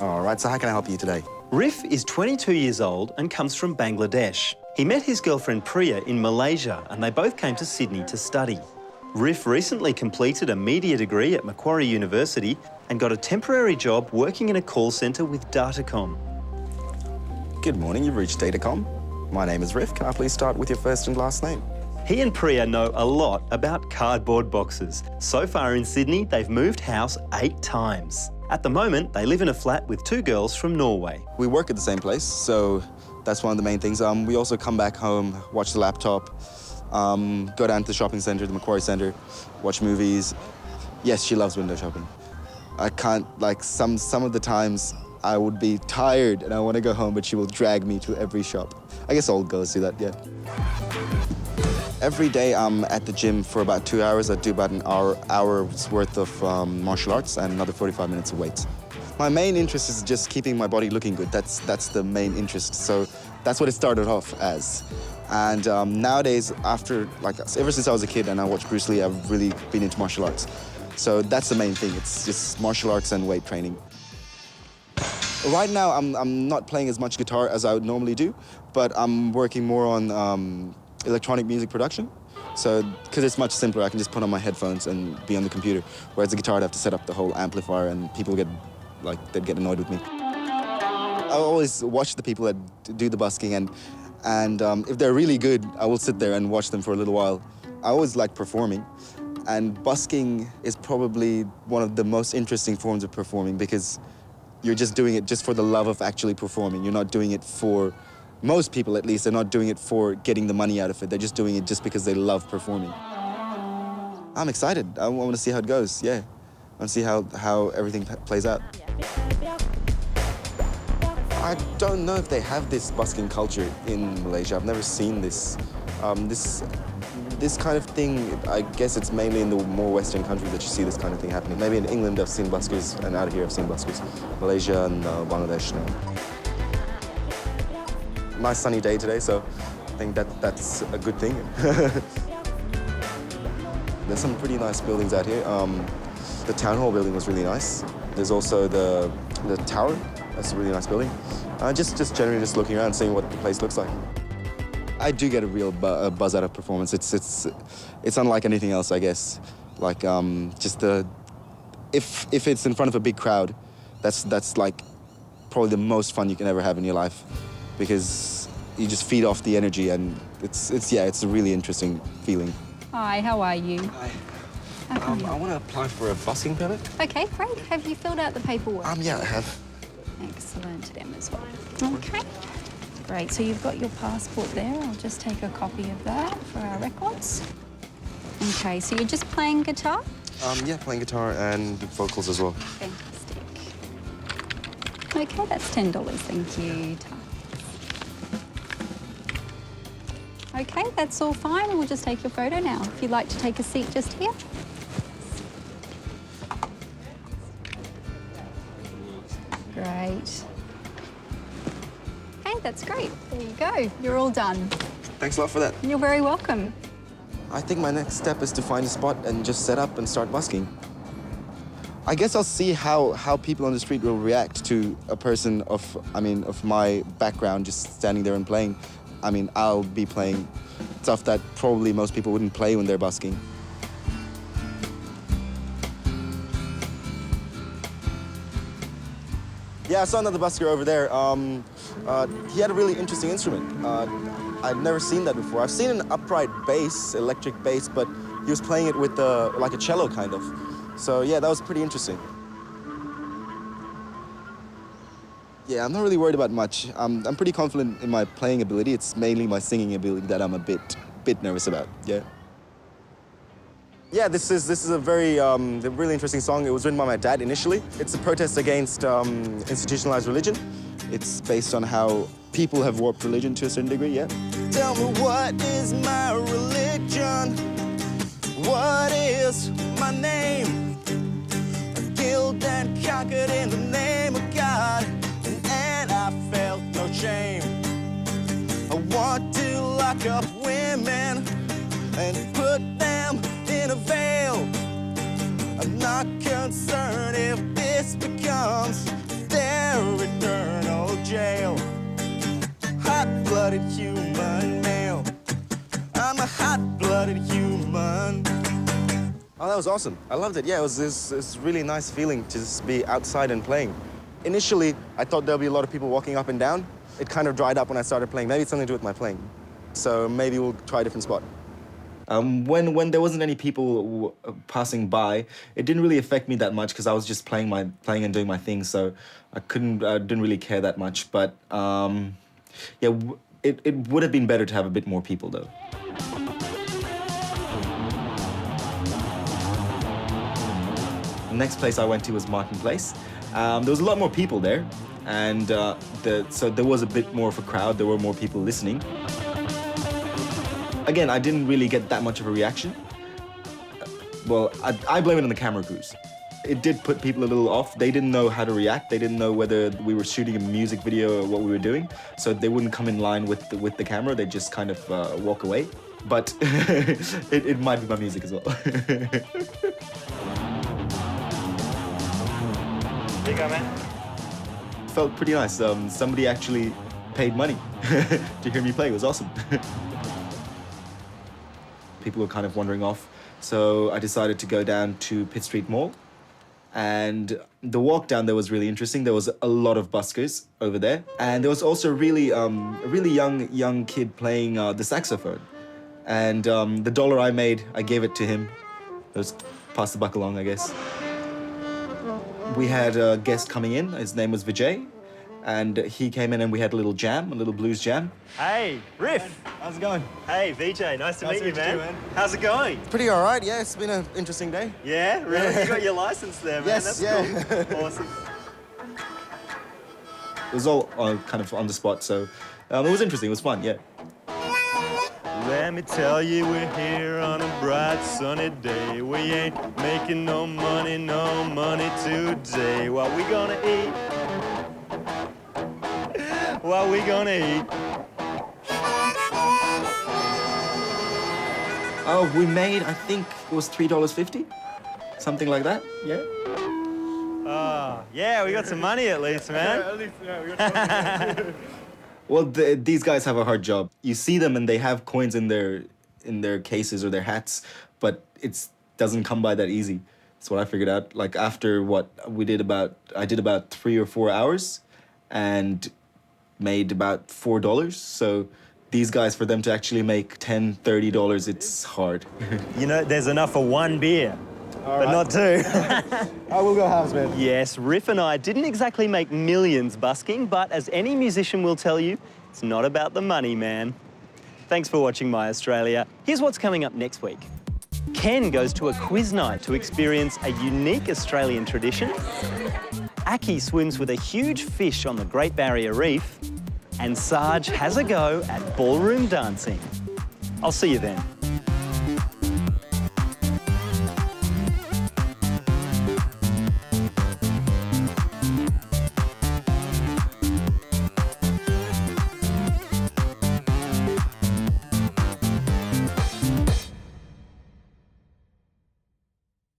All right, so how can I help you today? Rif is 22 years old and comes from Bangladesh. He met his girlfriend Priya in Malaysia and they both came to Sydney to study. Rif recently completed a media degree at Macquarie University and got a temporary job working in a call centre with Datacom. Good morning, you've reached Datacom. My name is Rif. Can I please start with your first and last name? He and Priya know a lot about cardboard boxes. So far in Sydney, they've moved house 8 times. At the moment, they live in a flat with 2 girls from Norway. We work at the same place, so that's one of the main things. We also come back home, watch the laptop, go down to the shopping centre, the Macquarie Centre, watch movies. Yes, she loves window shopping. I can't, like, some of the times I would be tired and I want to go home, but she will drag me to every shop. I guess all girls do that, yeah. Every day I'm at the gym for about 2 hours. I do about an hour's worth of martial arts and another 45 minutes of weights. My main interest is just keeping my body looking good. That's the main interest. So that's what it started off as. And nowadays, ever since I was a kid and I watched Bruce Lee, I've really been into martial arts. So that's the main thing. It's just martial arts and weight training. Right now, I'm not playing as much guitar as I would normally do, but I'm working more on electronic music production. So, because it's much simpler, I can just put on my headphones and be on the computer. Whereas the guitar, I'd have to set up the whole amplifier and people they'd get annoyed with me. I always watch the people that do the busking and if they're really good, I will sit there and watch them for a little while. I always like performing. And busking is probably one of the most interesting forms of performing because you're just doing it just for the love of actually performing. You're not doing it for, most people at least, they're not doing it for getting the money out of it. They're just doing it just because they love performing. I'm excited. I want to see how it goes, yeah. I want to see how everything plays out. I don't know if they have this busking culture in Malaysia. I've never seen this. This kind of thing, I guess it's mainly in the more Western countries that you see this kind of thing happening. Maybe in England I've seen buskers, and out here I've seen buskers. Malaysia and Bangladesh now. Nice sunny day today, so I think that's a good thing. There's some pretty nice buildings out here. The town hall building was really nice. There's also the tower. That's a really nice building. Just generally just looking around, seeing what the place looks like. I do get a real buzz out of performance. It's unlike anything else, I guess. Like if it's in front of a big crowd, that's like probably the most fun you can ever have in your life, because you just feed off the energy, and it's a really interesting feeling. Hi, how are you? Hi. I want to apply for a busking permit. Okay, great. Have you filled out the paperwork? Yeah, I have. Excellent, them as well. Okay. Great, so you've got your passport there. I'll just take a copy of that for our records. Okay, so you're just playing guitar? Yeah, playing guitar and vocals as well. Fantastic. Okay, that's $10, thank you. Okay, that's all fine. We'll just take your photo now. If you'd like to take a seat just here. Great. Okay, that's great. There you go. You're all done. Thanks a lot for that. You're very welcome. I think my next step is to find a spot and just set up and start busking. I guess I'll see how people on the street will react to a person of my background just standing there and playing. I mean, I'll be playing stuff that probably most people wouldn't play when they're busking. Yeah, I saw another busker over there. He had a really interesting instrument. I'd never seen that before. I've seen an upright bass, electric bass, but he was playing it with like a cello, kind of. So yeah, that was pretty interesting. Yeah, I'm not really worried about much. I'm pretty confident in my playing ability. It's mainly my singing ability that I'm a bit nervous about, yeah. Yeah, this is a really interesting song. It was written by my dad initially. It's a protest against institutionalized religion. It's based on how people have warped religion to a certain degree, yeah. Tell me, what is my religion? What is my name? Killed and conquered in the name of God, and I felt no shame. I want to lock up women and put them in a veil. I'm not concerned if this becomes their hot-blooded human male. I'm a hot-blooded human. Oh, that was awesome. I loved it. Yeah, it was a really nice feeling to just be outside and playing. Initially, I thought there'll be a lot of people walking up and down. It kind of dried up when I started playing. Maybe it's something to do with my playing. So maybe we'll try a different spot. When there wasn't any people passing by, it didn't really affect me that much because I was just playing and doing my thing. So I didn't really care that much. But yeah, it would have been better to have a bit more people though. The next place I went to was Martin Place. There was a lot more people there, and so there was a bit more of a crowd. There were more people listening. Again, I didn't really get that much of a reaction. Well, I blame it on the camera crews. It did put people a little off. They didn't know how to react. They didn't know whether we were shooting a music video or what we were doing. So they wouldn't come in line with the camera. They'd just kind of walk away. But it might be my music as well. There you go, man. Felt pretty nice. Somebody actually paid money to hear me play. It was awesome. People were kind of wandering off, so I decided to go down to Pitt Street Mall. And the walk down there was really interesting. There was a lot of buskers over there, and there was also a really young kid playing the saxophone. And the dollar I made, I gave it to him. It was pass the buck along, I guess. We had a guest coming in. His name was Vijay. And he came in and we had a little jam, a little blues jam. Hey, Riff. How's it going? Hey, VJ, nice to meet you, man. How's it going? Pretty all right, yeah. It's been an interesting day. Yeah, really? You got your license there, man. Yes, That's yeah. cool. Awesome. It was all kind of on the spot, so it was interesting. It was fun, yeah. Let me tell you, we're here on a bright sunny day. We ain't making no money today. What we gonna eat? What we gonna eat? Oh, we made, I think it was $3.50, something like that, yeah. Oh, yeah, we got some money at least, man. At least, yeah, we got something. Well, these guys have a hard job. You see them and they have coins in their cases or their hats, but it doesn't come by that easy. That's what I figured out. Like after what I did about 3 or 4 hours, and made about $4. So these guys, for them to actually make $10, $30, it's hard. You know, there's enough for one beer, but not two. I will go halves, man. Yes, Riff and I didn't exactly make millions busking, but as any musician will tell you, it's not about the money, man. Thanks for watching My Australia. Here's what's coming up next week. Ken goes to a quiz night to experience a unique Australian tradition. Aki swims with a huge fish on the Great Barrier Reef. And Sarge has a go at ballroom dancing. I'll see you then.